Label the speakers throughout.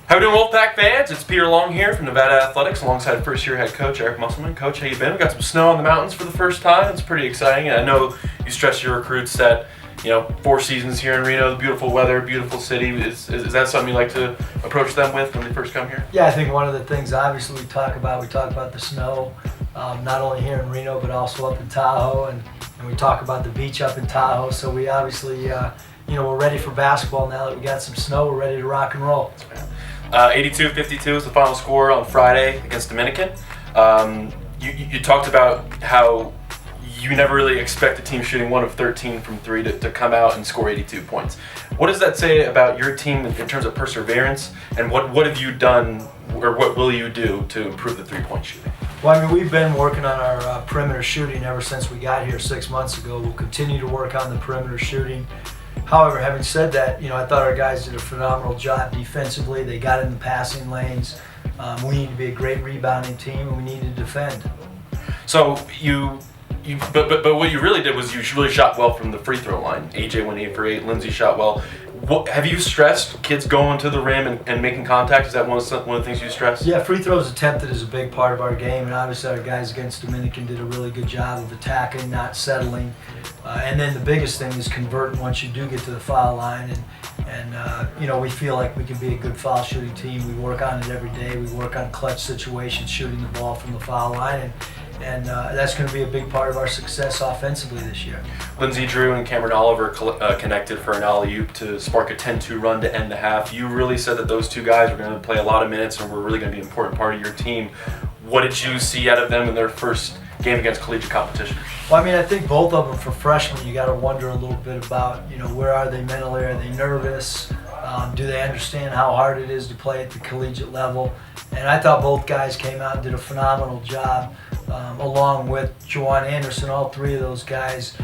Speaker 1: How we doing, Wolfpack fans? It's Peter Long here from Nevada Athletics alongside first-year head coach Eric Musselman. Coach, how you been? We got some snow on the mountains for the first time. It's pretty exciting. And I know you stress your recruits that, 4 seasons here in Reno, the beautiful weather, beautiful city. Is that something you like to approach them with when they first come here?
Speaker 2: Yeah, I think one of the things obviously we talk about the snow, not only here in Reno but also up in Tahoe, and we talk about the beach up in Tahoe. So we obviously, we're ready for basketball now that we got some snow. We're ready to rock and roll.
Speaker 1: 82-52 is the final score on Friday against Dominican. You talked about how you never really expect a team shooting 1 of 13 from 3 to come out and score 82 points. What does that say about your team in terms of perseverance, and what have you done, or what will you do to improve the three-point shooting?
Speaker 2: Well, we've been working on our perimeter shooting ever since we got here 6 months ago. We'll continue to work on the perimeter shooting. However, having said that, I thought our guys did a phenomenal job defensively. They got in the passing lanes. We need to be a great rebounding team, and we need to defend.
Speaker 1: So but what you really did was you really shot well from the free throw line. AJ went 8 for 8. Lindsay shot well. Have you stressed kids going to the rim and making contact? Is that one of the things you stress?
Speaker 2: Yeah, free throws attempted is a big part of our game, and obviously our guys against Dominican did a really good job of attacking, not settling. And then the biggest thing is converting once you do get to the foul line. And we feel like we can be a good foul shooting team. We work on it every day. We work on clutch situations, shooting the ball from the foul line, and that's going to be a big part of our success offensively this year.
Speaker 1: Lindsay Drew and Cameron Oliver connected for an alley-oop to spark a 10-2 run to end the half. You really said that those two guys were going to play a lot of minutes and were really going to be an important part of your team. What did you see out of them in their first game against collegiate competition?
Speaker 2: Well, I think both of them for freshmen, you got to wonder a little bit about, where are they mentally? Are they nervous? Do they understand how hard it is to play at the collegiate level? And I thought both guys came out and did a phenomenal job, along with Juwan Anderson, all three of those guys,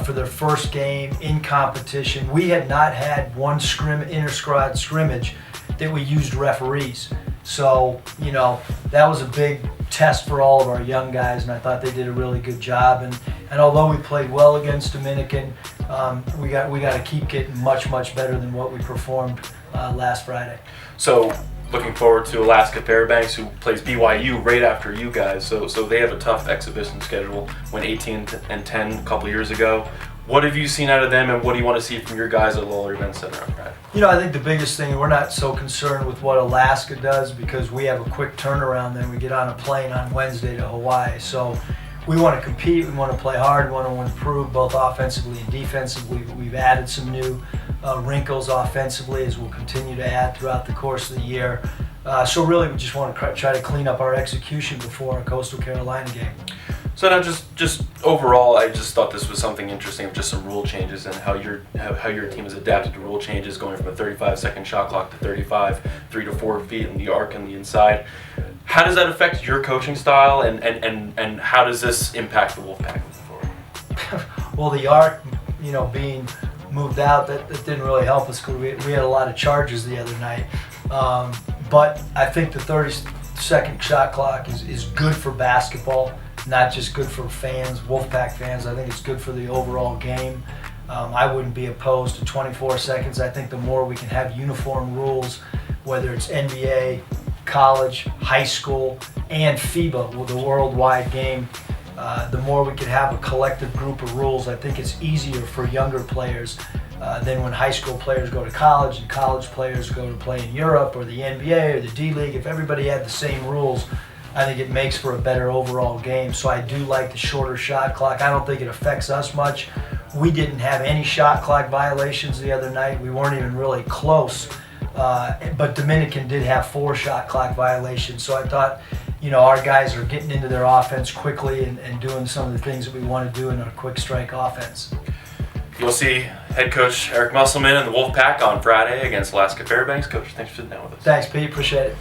Speaker 2: for their first game in competition. We had not had one inter-squad scrimmage that we used referees. So, that was a big test for all of our young guys, and I thought they did a really good job. And although we played well against Dominican, we got to keep getting much, much better than what we performed last Friday.
Speaker 1: So, looking forward to Alaska Fairbanks, who plays BYU right after you guys. So they have a tough exhibition schedule. Went 18-10 a couple years ago. What have you seen out of them, and what do you want to see from your guys at Lawler Event Center on Friday?
Speaker 2: I think the biggest thing, we're not so concerned with what Alaska does because we have a quick turnaround. Then we get on a plane on Wednesday to Hawaii. So we want to compete, we want to play hard, we want to improve both offensively and defensively. We've added some new wrinkles offensively, as we'll continue to add throughout the course of the year. So really we just want to try to clean up our execution before our Coastal Carolina game.
Speaker 1: So now just overall, I just thought this was something interesting of just some rule changes and how your team has adapted to rule changes, going from a 35-second shot clock to 35, 3 to 4 feet in the arc and the inside. How does that affect your coaching style, and how does this impact the Wolfpack moving forward?
Speaker 2: Well, the arc, being moved out, that didn't really help us because we had a lot of charges the other night. But I think the 30-second shot clock is good for basketball, not just good for fans, Wolfpack fans. I think it's good for the overall game. I wouldn't be opposed to 24 seconds. I think the more we can have uniform rules, whether it's NBA, college, high school, and FIBA, with the worldwide game, the more we can have a collective group of rules. I think it's easier for younger players than when high school players go to college and college players go to play in Europe or the NBA or the D-League. If everybody had the same rules, I think it makes for a better overall game. So I do like the shorter shot clock. I don't think it affects us much. We didn't have any shot clock violations the other night. We weren't even really close. But Dominican did have 4 shot clock violations. So I thought, our guys are getting into their offense quickly and doing some of the things that we want to do in a quick strike offense.
Speaker 1: You'll see head coach Eric Musselman and the Wolfpack on Friday against Alaska Fairbanks. Coach, thanks for sitting down with us.
Speaker 2: Thanks, Pete. Appreciate it.